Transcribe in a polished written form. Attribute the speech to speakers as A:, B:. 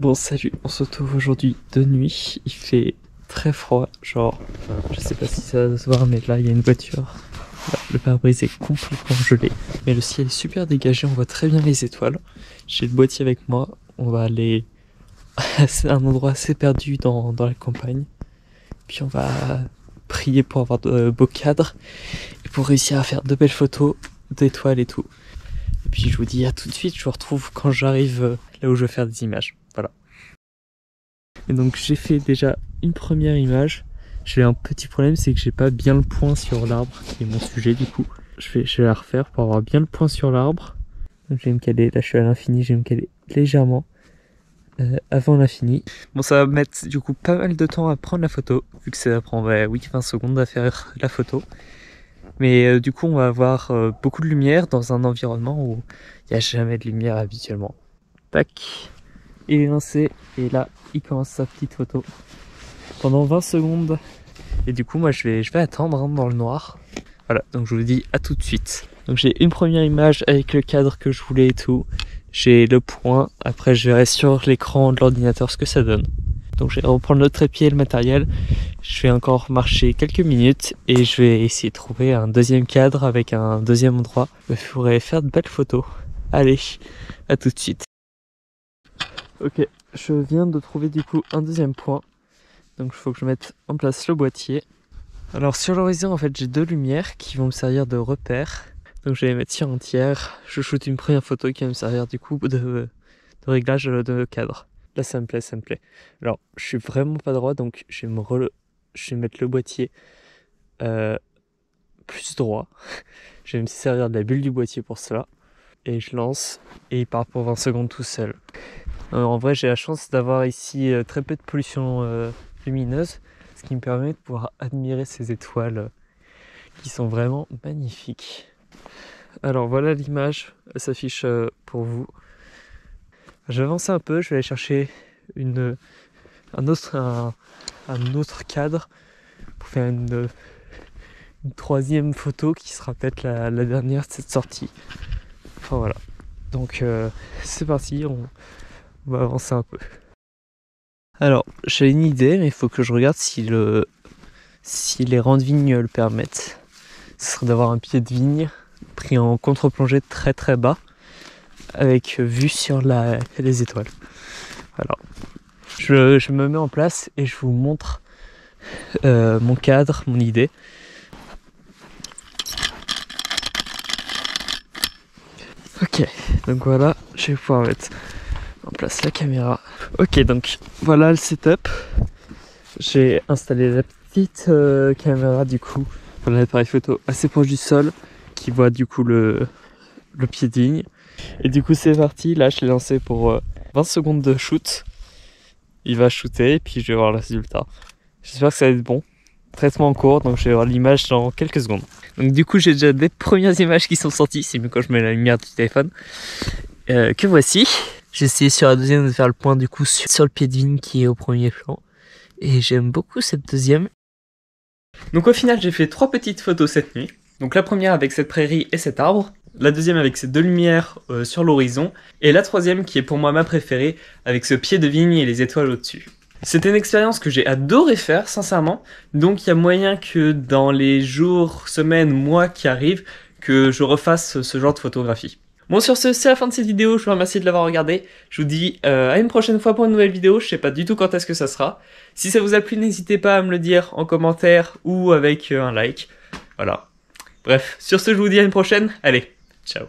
A: Bon salut, on se retrouve aujourd'hui de nuit, il fait très froid, genre, je sais pas si ça va se voir mais là il y a une voiture, là, le pare-brise est complètement gelé, mais le ciel est super dégagé, on voit très bien les étoiles, j'ai le boîtier avec moi, on va aller à un endroit assez perdu dans la campagne, puis on va prier pour avoir de beaux cadres et pour réussir à faire de belles photos d'étoiles et tout. Et puis je vous dis à tout de suite, je vous retrouve quand j'arrive là où je veux faire des images. Voilà. Et donc j'ai fait déjà une première image. J'ai un petit problème, c'est que j'ai pas bien le point sur l'arbre, qui est mon sujet du coup. Je vais la refaire pour avoir bien le point sur l'arbre. Donc je vais me caler, là je suis à l'infini, je vais me caler légèrement avant l'infini. Bon, ça va mettre du coup pas mal de temps à prendre la photo, vu que ça prend 20 secondes à faire la photo. Mais du coup on va avoir beaucoup de lumière dans un environnement où il n'y a jamais de lumière habituellement. Tac, il est lancé et là il commence sa petite photo pendant 20 secondes. Et du coup moi je vais attendre dans le noir. Voilà, donc je vous dis à tout de suite. Donc j'ai une première image avec le cadre que je voulais et tout. J'ai le point, après je verrai sur l'écran de l'ordinateur ce que ça donne. Donc je vais reprendre le trépied et le matériel. Je vais encore marcher quelques minutes et je vais essayer de trouver un deuxième cadre avec un deuxième endroit où je pourrais faire de belles photos. Allez, à tout de suite. Ok, je viens de trouver du coup un deuxième point. Donc il faut que je mette en place le boîtier. Alors sur l'horizon en fait j'ai deux lumières qui vont me servir de repère. Donc je vais les mettre sur un tiers. Je shoot une première photo qui va me servir du coup de réglage de cadre. Là ça me plaît, ça me plaît. Alors je suis vraiment pas droit donc je vais mettre le boîtier plus droit. Je vais me servir de la bulle du boîtier pour cela. Et je lance et il part pour 20 secondes tout seul. En vrai j'ai la chance d'avoir ici très peu de pollution lumineuse, ce qui me permet de pouvoir admirer ces étoiles qui sont vraiment magnifiques. Alors voilà l'image, elle s'affiche pour vous. Je vais avancer un peu, je vais aller chercher un autre cadre pour faire une troisième photo qui sera peut-être la dernière de cette sortie. Enfin voilà, donc c'est parti, on va avancer un peu. Alors j'ai une idée, mais il faut que je regarde si les rangs de vigne le permettent. Ce serait d'avoir un pied de vigne pris en contre-plongée très très bas avec vue sur les étoiles. Alors je me mets en place et je vous montre mon cadre, mon idée. Ok, donc voilà, je vais pouvoir mettre en place la caméra. Ok, donc voilà le setup. J'ai installé la petite caméra du coup pour l'appareil photo assez proche du sol qui voit du coup le pied de vigne. Et du coup c'est parti, là je l'ai lancé pour 20 secondes de shoot. Il va shooter et puis je vais voir le résultat. J'espère que ça va être bon. Traitement en cours, donc je vais voir l'image dans quelques secondes. Donc du coup j'ai déjà des premières images qui sont sorties, c'est mieux quand je mets la lumière du téléphone. Que voici. J'ai essayé sur la deuxième de faire le point du coup sur le pied de vigne qui est au premier plan. Et j'aime beaucoup cette deuxième. Donc au final j'ai fait 3 petites photos cette nuit. Donc la première avec cette prairie et cet arbre. La deuxième avec ces deux lumières sur l'horizon. Et la troisième qui est pour moi ma préférée avec ce pied de vigne et les étoiles au-dessus. C'était une expérience que j'ai adoré faire, sincèrement. Donc il y a moyen que dans les jours, semaines, mois qui arrivent, que je refasse ce genre de photographie. Bon sur ce, c'est la fin de cette vidéo, je vous remercie de l'avoir regardé. Je vous dis à une prochaine fois pour une nouvelle vidéo, je sais pas du tout quand est-ce que ça sera. Si ça vous a plu, n'hésitez pas à me le dire en commentaire ou avec un like. Voilà. Bref, sur ce, je vous dis à une prochaine. Allez, ciao.